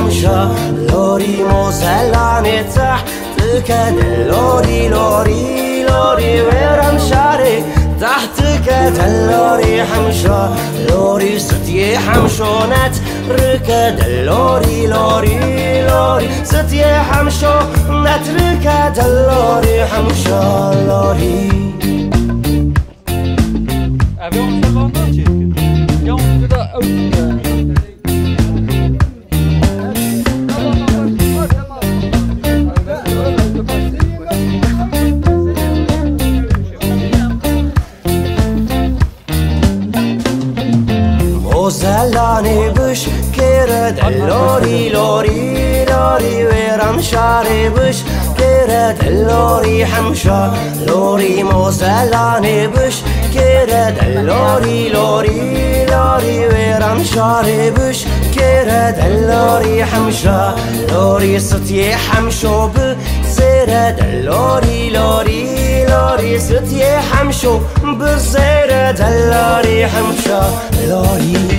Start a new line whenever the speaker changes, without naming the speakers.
حمشة لوري موزلاني تحت كد لوري لوري لوري ويرم شاري تحت كد لوري حمشة لوري ستي حمشونات ركد لوري لوري لوري ستي حمشونات ركد لوري حمشة لوري. موزلاني بش كرد لوري لوري لوري ويرم شاري بش كرد لوري حمشة لوري موزلاني بش كرد لوري لوري لوري ويرم شاري بش كرد لوري حمشة لوري ستي حمشو بزرد لوري لوري لوري ستي حمشو بزرد لوري حمشة لوري.